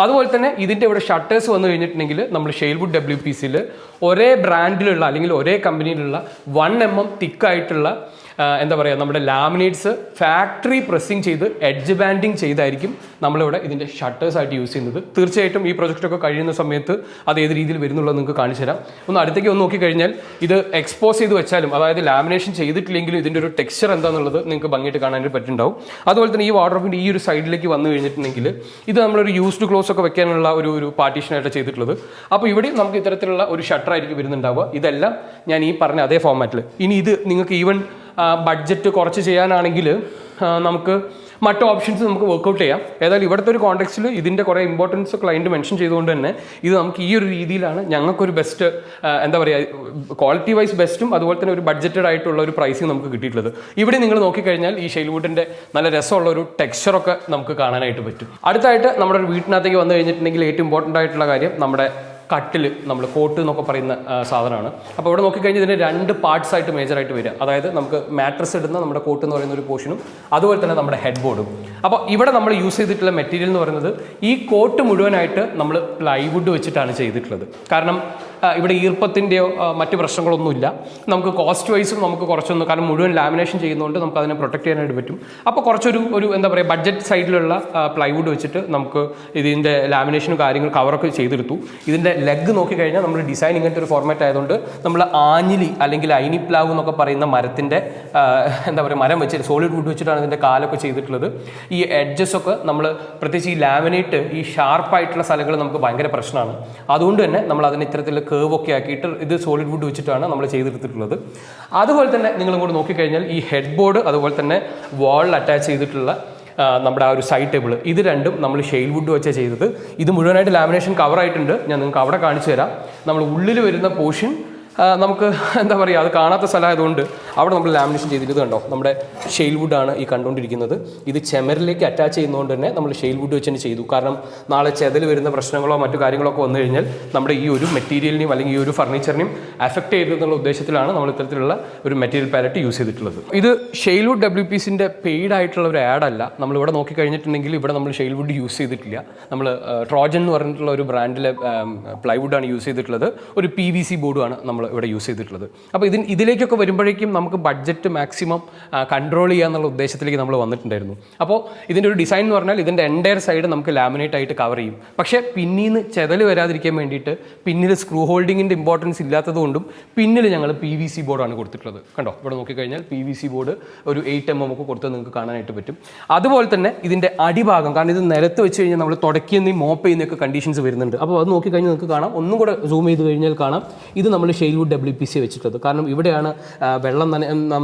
അതുപോലെ തന്നെ ഇതിൻ്റെ ഇവിടെ ഷട്ടേഴ്സ് വന്നു കഴിഞ്ഞിട്ടുണ്ടെങ്കിൽ നമ്മൾ ഷെയിൽവുഡ് WPC-യിൽ ഒരേ ബ്രാൻഡിലുള്ള അല്ലെങ്കിൽ ഒരേ കമ്പനിയിലുള്ള 1 mm തിക്കായിട്ടുള്ള എന്താ പറയുക നമ്മുടെ ലാമിനേറ്റ്സ് ഫാക്ടറി പ്രസ്സിങ് ചെയ്ത് എഡ്ജ് ബാൻഡിങ് ചെയ്തായിരിക്കും നമ്മളിവിടെ ഇതിൻ്റെ ഷട്ടേഴ്സായിട്ട് യൂസ് ചെയ്യുന്നത്. തീർച്ചയായിട്ടും ഈ പ്രൊജക്റ്റൊക്കെ കഴിയുന്ന സമയത്ത് അത് ഏത് രീതിയിൽ വരുന്നുള്ളത് നിങ്ങൾക്ക് കാണിച്ചു തരാം. ഒന്ന് അടുത്തേക്ക് ഒന്ന് നോക്കിക്കഴിഞ്ഞാൽ ഇത് എക്സ്പോസ് ചെയ്ത് വെച്ചാലും, അതായത് ലാമിനേഷൻ ചെയ്തിട്ടില്ലെങ്കിലും ഇതിൻ്റെ ഒരു ടെക്സ്ചർ എന്താണെന്നുള്ളത് നിങ്ങൾക്ക് ഭംഗിയായിട്ട് കാണാനായിട്ട് പറ്റുന്നുണ്ടാവും. അതുപോലെ തന്നെ ഈ വാർഡ്രോബിൻ്റെ ഈ ഒരു സൈഡിലേക്ക് വന്നു കഴിഞ്ഞിട്ടുണ്ടെങ്കിൽ ഇത് നമ്മളൊരു യൂസ്ഡ് ക്ലോസ് ഒക്കെ വെക്കാനുള്ള ഒരു പാർട്ടീഷനായിട്ട് ചെയ്തിട്ടുള്ളത്. അപ്പോൾ ഇവിടെ നമുക്ക് ഇത്തരത്തിലുള്ള ഒരു ഷട്ടറായിരിക്കും വരുന്നുണ്ടാവുക. ഇതെല്ലാം ഞാൻ ഈ പറഞ്ഞ അതേ ഫോർമാറ്റിൽ. ഇനി ഇത് നിങ്ങൾക്ക് ഈവൻ ബഡ്ജറ്റ് കുറച്ച് ചെയ്യാനാണെങ്കിൽ നമുക്ക് മറ്റ് ഓപ്ഷൻസ് നമുക്ക് വർക്കൗട്ട് ചെയ്യാം. ഏതായാലും ഇവിടുത്തെ ഒരു കോണ്ടെക്സ്റ്റിൽ ഇതിൻ്റെ കുറേ ഇമ്പോർട്ടൻസ് ക്ലയൻറ്റ് മെൻഷൻ ചെയ്തുകൊണ്ട് തന്നെ ഇത് നമുക്ക് ഈ ഒരു രീതിയിലാണ് ഞങ്ങൾക്കൊരു ബെസ്റ്റ് എന്താ പറയുക ക്വാളിറ്റി വൈസ് ബെസ്റ്റും അതുപോലെ തന്നെ ഒരു ബഡ്ജറ്റഡ് ആയിട്ടുള്ള ഒരു പ്രൈസിങ് നമുക്ക് കിട്ടിയിട്ടുള്ളത്. ഇവിടെ നിങ്ങൾ നോക്കിക്കഴിഞ്ഞാൽ ഈ ഷെയിൽവുഡിൻ്റെ നല്ല രസമുള്ള ഒരു ടെക്സ്ചറൊക്കെ നമുക്ക് കാണാനായിട്ട് പറ്റും. അടുത്തായിട്ട് നമ്മുടെ ഒരു വീട്ടിനകത്തേക്ക് വന്നു കഴിഞ്ഞിട്ടുണ്ടെങ്കിൽ ഏറ്റവും ഇമ്പോർട്ടൻ്റ് ആയിട്ടുള്ള കാര്യം നമ്മുടെ കട്ടിൽ, നമ്മൾ കോട്ട് എന്നൊക്കെ പറയുന്ന സാധനമാണ്. അപ്പോൾ ഇവിടെ നോക്കിക്കഴിഞ്ഞാൽ ഇതിന് 2 പാർട്സ് ആയിട്ട് മേജറായിട്ട് വരിക. അതായത് നമുക്ക് മാട്രസ് ഇടുന്ന നമ്മുടെ കോട്ട് എന്ന് പറയുന്ന ഒരു പോർഷനും അതുപോലെ തന്നെ നമ്മുടെ ഹെഡ് ബോർഡും. അപ്പോൾ ഇവിടെ നമ്മൾ യൂസ് ചെയ്തിട്ടുള്ള മെറ്റീരിയൽ എന്ന് പറയുന്നത് ഈ കോട്ട് മുഴുവനായിട്ട് നമ്മൾ പ്ലൈവുഡ് വെച്ചിട്ടാണ് ചെയ്തിട്ടുള്ളത്. കാരണം ഇവിടെ ഈർപ്പത്തിൻ്റെയോ മറ്റ് പ്രശ്നങ്ങളൊന്നുമില്ല. നമുക്ക് കോസ്റ്റ് വൈസും നമുക്ക് കുറച്ചൊന്ന്, കാരണം മുഴുവൻ ലാമിനേഷൻ ചെയ്യുന്നതുകൊണ്ട് നമുക്ക് അതിനെ പ്രൊട്ടക്ട് ചെയ്യാനായിട്ട് പറ്റും. അപ്പോൾ കുറച്ചൊരു എന്താ പറയുക ബഡ്ജറ്റ് സൈഡിലുള്ള പ്ലൈവുഡ് വെച്ചിട്ട് നമുക്ക് ഇതിൻ്റെ ലാമിനേഷനും കാര്യങ്ങൾ കവറൊക്കെ ചെയ്തെടുത്തു. ഇതിൻ്റെ ലെഗ് നോക്കിക്കഴിഞ്ഞാൽ നമ്മൾ ഡിസൈൻ ഇങ്ങനത്തെ ഒരു ഫോർമാറ്റ് ആയതുകൊണ്ട് നമ്മൾ ആഞ്ഞിലി അല്ലെങ്കിൽ അയിനിപ്ലാവ് എന്നൊക്കെ പറയുന്ന മരത്തിൻ്റെ എന്താ പറയുക മരം വെച്ച് സോളിഡ് വുഡ് വെച്ചിട്ടാണ് ഇതിൻ്റെ കാലൊക്കെ ചെയ്തിട്ടുള്ളത്. ഈ എഡ്ജസൊക്കെ നമ്മൾ പ്രത്യേകിച്ച് ഈ ലാമിനേറ്റ് ഈ ഷാർപ്പായിട്ടുള്ള സ്ഥലങ്ങൾ നമുക്ക് ഭയങ്കര പ്രശ്നമാണ്. അതുകൊണ്ട് തന്നെ നമ്മൾ അതിന് ഇത്തരത്തിൽ കേവ് ഒക്കെ ആക്കിയിട്ട് ഇത് സോളിഡ് വുഡ് വെച്ചിട്ടാണ് നമ്മൾ ചെയ്തെടുത്തിട്ടുള്ളത്. അതുപോലെ തന്നെ നിങ്ങളും കൂടെ നോക്കിക്കഴിഞ്ഞാൽ ഈ ഹെഡ് ബോർഡ് അതുപോലെ തന്നെ വാളിൽ അറ്റാച്ച് ചെയ്തിട്ടുള്ള നമ്മുടെ ആ ഒരു സൈഡ് ടേബിൾ, ഇത് രണ്ടും നമ്മൾ ഷെയിൽവുഡ് വെച്ചാണ് ചെയ്തത്. ഇത് മുഴുവനായിട്ട് ലാമിനേഷൻ കവർ ആയിട്ടുണ്ട്. ഞാൻ നിങ്ങൾക്ക് അവിടെ കാണിച്ചു തരാം. നമ്മൾ ഉള്ളിൽ വരുന്ന പോർഷൻ നമുക്ക് എന്താ പറയുക അത് കാണാത്ത സ്ഥലമായതുകൊണ്ട് അവിടെ നമ്മൾ ലാമിനേഷൻ ചെയ്തിട്ട് കണ്ടോ നമ്മുടെ ഷെയിൽവുഡാണ് ഈ കണ്ടുകൊണ്ടിരിക്കുന്നത്. ഇത് ചെമരിലേക്ക് അറ്റാച്ച് ചെയ്യുന്നതുകൊണ്ട് തന്നെ നമ്മൾ ഷെയിൽവുഡ് വെച്ച് തന്നെ ചെയ്തു. കാരണം നാളെ ചെതൽ വരുന്ന പ്രശ്നങ്ങളോ മറ്റു കാര്യങ്ങളൊക്കെ വന്നു കഴിഞ്ഞാൽ നമ്മുടെ ഈ ഒരു മെറ്റീരിയലിനെയും അല്ലെങ്കിൽ ഈ ഒരു ഫർണിച്ചറിനെയും അഫക്റ്റ് ചെയ്തെന്നുള്ള ഉദ്ദേശത്തിലാണ് നമ്മൾ ഇത്തരത്തിലുള്ള ഒരു മെറ്റീരിയൽ പാലറ്റ് യൂസ് ചെയ്തിട്ടുള്ളത്. ഇത് ഷെയിൽവുഡ് WPC-ൻ്റെ പെയ്ഡ് ആയിട്ടുള്ള ഒരു ആഡ് അല്ല. നമ്മളിവിടെ നോക്കിക്കഴിഞ്ഞിട്ടുണ്ടെങ്കിൽ ഇവിടെ നമ്മൾ ഷെയിൽവുഡ് യൂസ് ചെയ്തിട്ടില്ല. നമ്മൾ ട്രോജൻ എന്ന് പറഞ്ഞിട്ടുള്ള ഒരു ബ്രാൻഡിലെ പ്ലൈവുഡാണ് യൂസ് ചെയ്തിട്ടുള്ളത്. ഒരു PVC ബോർഡുമാണ് നമ്മൾ ഇവിടെ യൂസ് ചെയ്തിട്ടുള്ളത്. അപ്പോൾ ഇതിലേക്കൊക്കെ വരുമ്പോഴേക്കും നമുക്ക് നമുക്ക് ബഡ്ജറ്റ് മാക്സിമം കൺട്രോൾ ചെയ്യുക എന്നുള്ള ഉദ്ദേശത്തിലേക്ക് നമ്മൾ വന്നിട്ടുണ്ടായിരുന്നു. അപ്പോൾ ഇതിൻ്റെ ഒരു ഡിസൈൻ എന്ന് പറഞ്ഞാൽ ഇതിൻ്റെ എൻറ്റയർ സൈഡ് നമുക്ക് ലാമിനേറ്റ് ആയിട്ട് കവർ ചെയ്യും. പക്ഷേ പിന്നീന്ന് ചെതൽ വരാതിരിക്കാൻ വേണ്ടിയിട്ട് പിന്നിൽ സ്ക്രൂ ഹോൾഡിങ്ങിൻ്റെ ഇമ്പോർട്ടൻസ് ഇല്ലാത്തതുകൊണ്ടും പിന്നിൽ ഞങ്ങൾ PVC ബോർഡാണ് കൊടുത്തിട്ടുള്ളത്. കണ്ടോ, ഇവിടെ നോക്കിക്കഴിഞ്ഞാൽ PVC ബോർഡ് ഒരു 8 mm ഒക്കെ കൊടുത്ത് നിങ്ങൾക്ക് കാണാനായിട്ട് പറ്റും. അതുപോലെ തന്നെ ഇതിൻ്റെ അടിഭാഗം, കാരണം ഇത് നിലത്ത് വെച്ച് കഴിഞ്ഞാൽ നമ്മൾ തുടയ്ക്കുന്നതും മോപ്പ് ചെയ്യുന്നതൊക്കെ കണ്ടീഷൻസ് വരുന്നുണ്ട്. അപ്പോൾ അത് നോക്കിക്കഴിഞ്ഞാൽ നിങ്ങൾക്ക് കാണാം, ഒന്നും കൂടെ സൂം ചെയ്ത് കഴിഞ്ഞാൽ കാണാം, ഇത് നമ്മൾ ഷെയ്ൽവുഡ് WPC വെച്ചിട്ടുള്ളത്. കാരണം ഇവിടെയാണ് വെള്ളം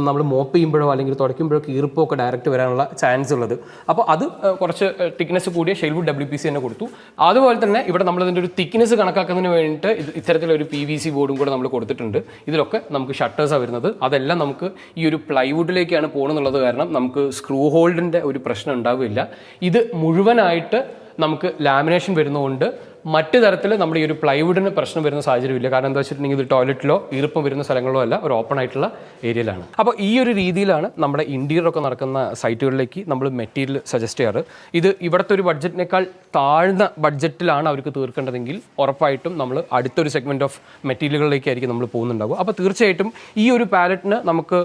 നമ്മൾ മോപ്പ് ചെയ്യുമ്പോഴോ അല്ലെങ്കിൽ തുടയ്ക്കുമ്പോഴോ ഈർപ്പോ ഒക്കെ ഡയറക്റ്റ് വരാനുള്ള ചാൻസ് ഉള്ളത്. അപ്പോൾ അത് കുറച്ച് തിക്നെസ് കൂടിയ ഷെയ്ൽവുഡ് WPC തന്നെ കൊടുത്തു. അതുപോലെ തന്നെ ഇവിടെ നമ്മളിതിൻ്റെ ഒരു തിക്നെസ് കണക്കാക്കുന്നതിന് വേണ്ടിയിട്ട് ഇത്തരത്തിലൊരു PVC ബോർഡും കൂടെ നമ്മൾ കൊടുത്തിട്ടുണ്ട്. ഇതിലൊക്കെ നമുക്ക് ഷട്ടേഴ്സാണ് വരുന്നത്. അതെല്ലാം നമുക്ക് ഈ ഒരു പ്ലൈവുഡിലേക്കാണ് പോകുന്നുള്ളത് കാരണം നമുക്ക് സ്ക്രൂ ഹോൾഡിൻ്റെ ഒരു പ്രശ്നം ഉണ്ടാവില്ല. ഇത് മുഴുവനായിട്ട് നമുക്ക് ലാമിനേഷൻ വരുന്നതുകൊണ്ട് മറ്റു തരത്തിൽ നമ്മുടെ ഈ ഒരു പ്ലൈവുഡിന് പ്രശ്നം വരുന്ന സാഹചര്യമില്ല. കാരണം എന്താ വെച്ചിട്ടുണ്ടെങ്കിൽ ഇത് ടോയ്ലറ്റിലോ ഈർപ്പം വരുന്ന സ്ഥലങ്ങളോ അല്ല, ഒരു ഓപ്പൺ ആയിട്ടുള്ള ഏരിയയിലാണ്. അപ്പോൾ ഈ ഒരു രീതിയിലാണ് നമ്മുടെ ഇൻറ്റീരിയർ ഒക്കെ നടക്കുന്ന സൈറ്റുകളിലേക്ക് നമ്മൾ മെറ്റീരിയൽ സജസ്റ്റ് ചെയ്യാറ്. ഇത് ഇവിടുത്തെ ഒരു ബഡ്ജറ്റിനേക്കാൾ താഴ്ന്ന ബഡ്ജറ്റിലാണ് അവർക്ക് തീർക്കേണ്ടതെങ്കിൽ ഉറപ്പായിട്ടും നമ്മൾ അടുത്തൊരു സെഗ്മെൻറ്റ് ഓഫ് മെറ്റീരിയലുകളിലേക്കായിരിക്കും നമ്മൾ പോകുന്നുണ്ടാവുക. അപ്പോൾ തീർച്ചയായിട്ടും ഈ ഒരു പാലറ്റിന് നമുക്ക്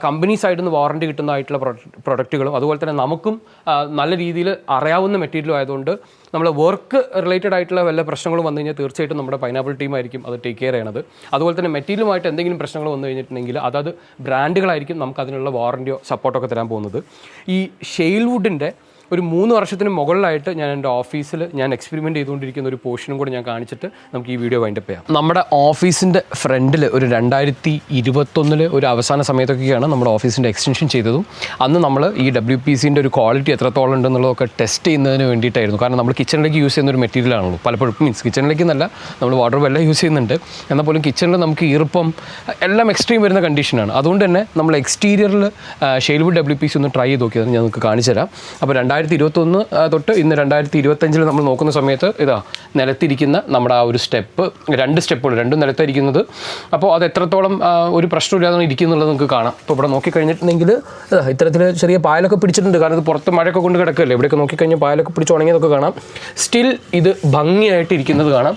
കമ്പനി സൈഡിൽ നിന്ന് വാറണ്ടി കിട്ടുന്നതായിട്ടുള്ള പ്രൊഡക്റ്റുകളും അതുപോലെ തന്നെ നമുക്കും നല്ല രീതിയിൽ അറിയാവുന്ന മെറ്റീരിയലും ആയതുകൊണ്ട് നമ്മൾ വർക്ക് റിലേറ്റഡ് ആയിട്ടുള്ള വല്ല പ്രശ്നങ്ങളും വന്നു കഴിഞ്ഞാൽ തീർച്ചയായിട്ടും നമ്മുടെ പൈനാപ്പിൾ ടീമായിരിക്കും അത് ടേക്ക് കെയർ ചെയ്യണത്. അതുപോലെ തന്നെ മെറ്റീരിയലുമായിട്ട് എന്തെങ്കിലും പ്രശ്നങ്ങൾ വന്നു കഴിഞ്ഞിട്ടുണ്ടെങ്കിൽ അതത് ബ്രാൻഡുകളായിരിക്കും നമുക്ക് അതിനുള്ള വാറണ്ടിയോ സപ്പോർട്ടൊക്കെ തരാൻ പോകുന്നത്. ഈ ഷെയ്ൽവുഡിൻ്റെ ഒരു 3 വർഷത്തിന് മുകളിലായിട്ട് ഞാൻ എൻ്റെ ഓഫീസിൽ ഞാൻ എക്സ്പെരിമെൻറ്റ് ചെയ്തുകൊണ്ടിരിക്കുന്ന ഒരു പോർഷനും കൂടെ ഞാൻ കാണിച്ചിട്ട് നമുക്ക് ഈ വീഡിയോ വൈൻഡപ്പ് ചെയ്യാം. നമ്മുടെ ഓഫീസിൻ്റെ ഫ്രണ്ടിൽ ഒരു 2021 ഒരു അവസാന സമയത്തൊക്കെയാണ് നമ്മുടെ ഓഫീസിൻ്റെ എക്സ്റ്റൻഷൻ ചെയ്തതും. അന്ന് നമ്മൾ ഈ WPCൻ്റെ ഒരു ക്വാളിറ്റി എത്രത്തോളം ഉണ്ടെന്നുള്ളതൊക്കെ ടെസ്റ്റ് ചെയ്യുന്നതിന് വേണ്ടിയിട്ടായിരുന്നു. കാരണം നമ്മൾ കിച്ചണിലേക്ക് യൂസ് ചെയ്യുന്ന ഒരു മെറ്റീരിയലാണല്ലോ പലപ്പോഴും, മീൻസ് കിച്ചണിലേക്ക് എന്നല്ല, നമ്മൾ വാട്ടർ വെല്ല യൂസ് ചെയ്യുന്നുണ്ട്, എന്നാൽ പോലും കിച്ചണിൽ നമുക്ക് ഈർപ്പം എല്ലാം എക്സ്ട്രീം വരുന്ന കണ്ടീഷനാണ്. അതുകൊണ്ട് തന്നെ നമ്മൾ എക്സ്റ്റീരിയറിൽ ഷെയ്ൽവുഡ് WPC ഒന്ന് ട്രൈ ചെയ്ത് നോക്കിയതാണ് ഞാൻ നിങ്ങൾക്ക് കാണിച്ചു തരാം. അപ്പോൾ 2021 തൊട്ട് ഇന്ന് 2025 നമ്മൾ നോക്കുന്ന സമയത്ത് ഇതാ നിലത്തിരിക്കുന്ന നമ്മുടെ ആ ഒരു സ്റ്റെപ്പ്, 2 സ്റ്റെപ്പുകൾ രണ്ടും നിലത്തിരിക്കുന്നത്. അപ്പോൾ അത് എത്രത്തോളം ഒരു പ്രശ്നമില്ലാതെ ഇരിക്കുന്നുള്ളത് നിങ്ങൾക്ക് കാണാം. ഇപ്പോൾ ഇവിടെ നോക്കിക്കഴിഞ്ഞിട്ടുണ്ടെങ്കിൽ ഇത്തരത്തിൽ ചെറിയ പായലൊക്കെ പിടിച്ചിട്ടുണ്ട്. കാരണം ഇത് പുറത്ത് മഴയൊക്കെ കൊണ്ട് കിടക്കുകയല്ലേ, ഇവിടെയൊക്കെ നോക്കിക്കഴിഞ്ഞാൽ പായലൊക്കെ പിടിച്ച് ഉണങ്ങിയതൊക്കെ കാണാം. സ്റ്റിൽ ഇത് ഭംഗിയായിട്ട് ഇരിക്കുന്നത് കാണാം.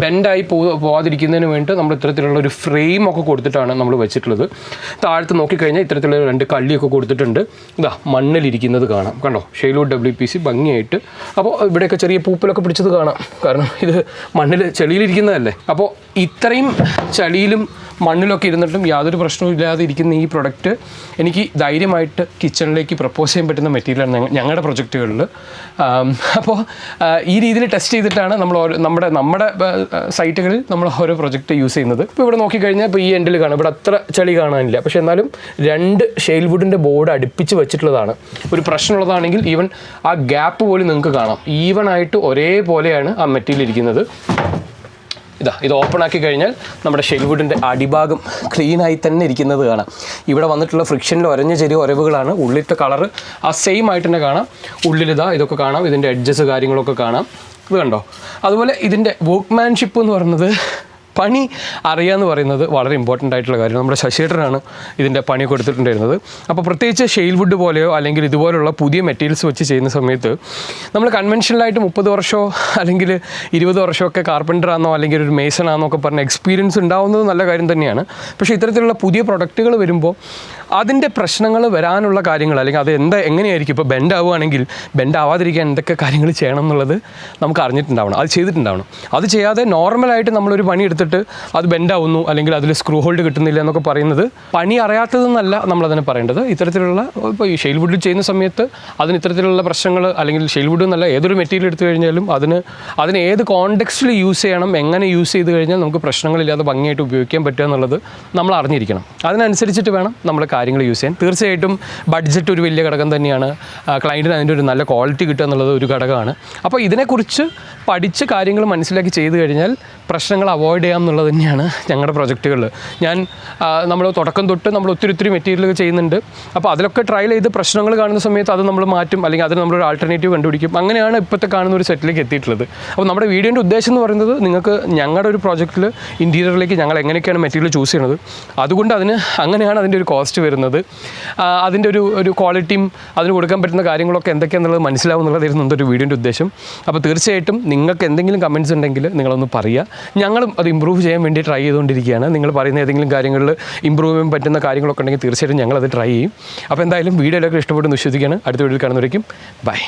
ബെൻഡായി പോകാതിരിക്കുന്നതിന് വേണ്ടി നമ്മൾ ഇത്തരത്തിലുള്ള ഒരു ഫ്രെയിം ഒക്കെ കൊടുത്തിട്ടാണ് നമ്മൾ വെച്ചിട്ടുള്ളത്. താഴത്ത് നോക്കിക്കഴിഞ്ഞാൽ ഇത്തരത്തിലുള്ള 2 കള്ളിയൊക്കെ കൊടുത്തിട്ടുണ്ട്. ഇതാ മണ്ണിലിരിക്കുന്നത് കാണാം, കണ്ടോ, ഷെയ്ൽവുഡ് WPC ഭംഗിയായിട്ട്. അപ്പോൾ ഇവിടെയൊക്കെ ചെറിയ പൂപ്പലൊക്കെ പിടിച്ചത് കാണാം, കാരണം ഇത് മണ്ണിൽ ചെളിയിലിരിക്കുന്നതല്ലേ. അപ്പോൾ ഇത്രയും ചളിയിലും മണ്ണിലൊക്കെ ഇരുന്നിട്ടും യാതൊരു പ്രശ്നവും ഇല്ലാതെ ഇരിക്കുന്ന ഈ പ്രൊഡക്റ്റ് എനിക്ക് ധൈര്യമായിട്ട് കിച്ചണിലേക്ക് പ്രപ്പോസ് ചെയ്യാൻ പറ്റുന്ന മെറ്റീരിയലാണ് ഞങ്ങളുടെ പ്രൊജക്റ്റുകളിൽ. അപ്പോൾ ഈ രീതിയിൽ ടെസ്റ്റ് ചെയ്തിട്ടാണ് നമ്മൾ നമ്മുടെ സൈറ്റുകളിൽ നമ്മൾ ഓരോ പ്രൊജക്റ്റ് യൂസ് ചെയ്യുന്നത്. ഇപ്പോൾ ഇവിടെ നോക്കിക്കഴിഞ്ഞാൽ ഇപ്പോൾ ഈ എൻഡിൽ കാണാം, ഇവിടെ അത്ര ചളി കാണാനില്ല. പക്ഷേ എന്നാലും 2 ഷെയ്ൽവുഡിൻ്റെ ബോർഡ് അടുപ്പിച്ച് വെച്ചിട്ടുള്ളതാണ്. ഒരു പ്രശ്നമുള്ളതാണെങ്കിൽ ഈവൻ ആ ഗ്യാപ്പ് പോലും നിങ്ങൾക്ക് കാണാം, ഈവനായിട്ട് ഒരേപോലെയാണ് ആ മെറ്റീരിയൽ ഇരിക്കുന്നത്. ഇത് ഓപ്പൺ ആക്കി കഴിഞ്ഞാൽ നമ്മുടെ ഷെയ്ൽവുഡിൻ്റെ അടിഭാഗം ക്ലീനായി തന്നെ ഇരിക്കുന്നത് കാണാം. ഇവിടെ വന്നിട്ടുള്ള ഫ്രിക്ഷനിൽ ഒരഞ്ഞ ചെറിയ ഒരവുകളാണ്. ഉള്ളിലത്തെ കളറ് ആ സെയിം ആയിട്ട് തന്നെ കാണാം. ഉള്ളിലിതാ ഇതൊക്കെ കാണാം, ഇതിൻ്റെ എഡ്ജസ് കാര്യങ്ങളൊക്കെ കാണാം. ഇത് കണ്ടോ. അതുപോലെ ഇതിൻ്റെ വർക്ക്മാൻഷിപ്പ് എന്ന് പറയുന്നത്, പണി അറിയാമെന്ന് പറയുന്നത് വളരെ ഇമ്പോർട്ടൻ്റ് ആയിട്ടുള്ള കാര്യം. നമ്മുടെ ശശിയേട്ടനാണ് ഇതിൻ്റെ പണി കൊടുത്തിട്ടുണ്ടായിരുന്നത്. അപ്പോൾ പ്രത്യേകിച്ച് ഷെയ്ൽവുഡ് പോലെയോ അല്ലെങ്കിൽ ഇതുപോലുള്ള പുതിയ മെറ്റീരിയൽസ് വെച്ച് ചെയ്യുന്ന സമയത്ത് നമ്മൾ കൺവെൻഷനലായിട്ട് 30 വർഷമോ അല്ലെങ്കിൽ 20 വർഷമൊക്കെ കാർപ്പൻ്ററാണെന്നോ അല്ലെങ്കിൽ ഒരു മേസണാണെന്നോ ഒക്കെ പറഞ്ഞ എക്സ്പീരിയൻസ് ഉണ്ടാവുന്നത് നല്ല കാര്യം തന്നെയാണ്. പക്ഷേ ഇത്തരത്തിലുള്ള പുതിയ പ്രൊഡക്റ്റുകൾ വരുമ്പോൾ അതിൻ്റെ പ്രശ്നങ്ങൾ വരാനുള്ള കാര്യങ്ങൾ, അല്ലെങ്കിൽ അത് എങ്ങനെയായിരിക്കും, ഇപ്പോൾ ബെൻഡ് ആവുകയാണെങ്കിൽ ബെൻഡ് ആവാതിരിക്കാൻ എന്തൊക്കെ കാര്യങ്ങൾ ചെയ്യണം എന്നുള്ളത് നമുക്ക് അറിഞ്ഞിട്ടുണ്ടാവണം, അത് ചെയ്തിട്ടുണ്ടാവണം. അത് ചെയ്യാതെ നോർമലായിട്ട് നമ്മളൊരു പണി എടുത്തിട്ട് അത് ബെൻഡാവുന്നു അല്ലെങ്കിൽ അതിൽ സ്ക്രൂ ഹോൾഡ് കിട്ടുന്നില്ല എന്നൊക്കെ പറയുന്നത് പണി അറിയാത്തതെന്നല്ല നമ്മളതിനെ പറയേണ്ടത്. ഇത്തരത്തിലുള്ള ഇപ്പോൾ ഈ ഷെയ്ൽവുഡിൽ ചെയ്യുന്ന സമയത്ത് അതിന് ഇത്തരത്തിലുള്ള പ്രശ്നങ്ങൾ, അല്ലെങ്കിൽ ഷെയ്ൽവുഡ് എന്നല്ല ഏതൊരു മെറ്റീരിയൽ എടുത്തു കഴിഞ്ഞാലും അതിന് ഏത് കോണ്ടെക്സ്റ്റിൽ യൂസ് ചെയ്യണം, എങ്ങനെ യൂസ് ചെയ്ത് കഴിഞ്ഞാൽ നമുക്ക് പ്രശ്നങ്ങളില്ലാതെ ഭംഗിയായിട്ട് ഉപയോഗിക്കാൻ പറ്റുക എന്നുള്ളത് നമ്മൾ അറിഞ്ഞിരിക്കണം. അതിനനുസരിച്ചിട്ട് വേണം നമ്മൾ കാര്യങ്ങൾ യൂസ് ചെയ്യാൻ. തീർച്ചയായിട്ടും ബഡ്ജറ്റ് ഒരു വലിയ ഘടകം തന്നെയാണ്. ക്ലയൻറ്റിന് അതിൻ്റെ ഒരു നല്ല ക്വാളിറ്റി കിട്ടുക എന്നുള്ളത് ഒരു ഘടകമാണ്. അപ്പോൾ ഇതിനെക്കുറിച്ച് പഠിച്ച് കാര്യങ്ങൾ മനസ്സിലാക്കി ചെയ്ത് കഴിഞ്ഞാൽ പ്രശ്നങ്ങൾ അവോയ്ഡ് ചെയ്യാം എന്നുള്ളത് തന്നെയാണ് ഞങ്ങളുടെ പ്രൊജക്റ്റുകളിൽ. നമ്മൾ തുടക്കം തൊട്ട് നമ്മൾ ഒത്തിരി മെറ്റീരിയലുകൾ ചെയ്യുന്നുണ്ട്. അപ്പോൾ അതിലൊക്കെ ട്രയൽ ചെയ്ത് പ്രശ്നങ്ങൾ കാണുന്ന സമയത്ത് അത് നമ്മൾ മാറ്റും, അല്ലെങ്കിൽ അതിന് നമ്മളൊരു ആൾട്ടർനേറ്റീവ് കണ്ടുപിടിക്കും. അങ്ങനെയാണ് ഇപ്പോഴത്തെ കാണുന്ന ഒരു സെറ്റിലേക്ക് എത്തിയിട്ടുള്ളത്. അപ്പോൾ നമ്മുടെ വീഡിയോൻ്റെ ഉദ്ദേശം എന്ന് പറയുന്നത് നിങ്ങൾക്ക് ഞങ്ങളുടെ ഒരു പ്രോജക്റ്റിൽ ഇൻറ്റീരിയറിലേക്ക് ഞങ്ങൾ എങ്ങനെയൊക്കെയാണ് മെറ്റീരിയൽ ചൂസ് ചെയ്യുന്നത്, അതുകൊണ്ട് അങ്ങനെയാണ് അതിൻ്റെ ഒരു കോസ്റ്റ് വരുന്നത്. വരുന്നത്. അതിൻ്റെ ഒരു ക്വാളിറ്റിയും അതിന് കൊടുക്കാൻ പറ്റുന്ന കാര്യങ്ങളൊക്കെ എന്തൊക്കെയാണെന്നുള്ളത് മനസ്സിലാവും എന്നുള്ളതായിരുന്നു എൻ്റെ ഒരു വീഡിയോൻ്റെ ഉദ്ദേശം. അപ്പോൾ തീർച്ചയായിട്ടും നിങ്ങൾക്ക് എന്തെങ്കിലും കമൻറ്റ്സ് ഉണ്ടെങ്കിൽ നിങ്ങളൊന്ന് പറയുക. ഞങ്ങളും അത് ഇമ്പ്രൂവ് ചെയ്യാൻ വേണ്ടി ട്രൈ ചെയ്തുകൊണ്ടിരിക്കുകയാണ്. നിങ്ങൾ പറയുന്ന ഏതെങ്കിലും കാര്യങ്ങളിൽ ഇമ്പ്രൂവ് ചെയ്യാൻ പറ്റുന്ന കാര്യങ്ങളൊക്കെ ഉണ്ടെങ്കിൽ തീർച്ചയായിട്ടും ഞങ്ങളത് ട്രൈ ചെയ്യും. അപ്പോൾ എന്തായാലും വീഡിയോയിലൊക്കെ ഇഷ്ടപ്പെട്ടെന്ന് വിശ്വസിക്കുകയാണ്. അടുത്ത വീഡിയോയിൽ കാണുന്നവരേക്കും ബൈ.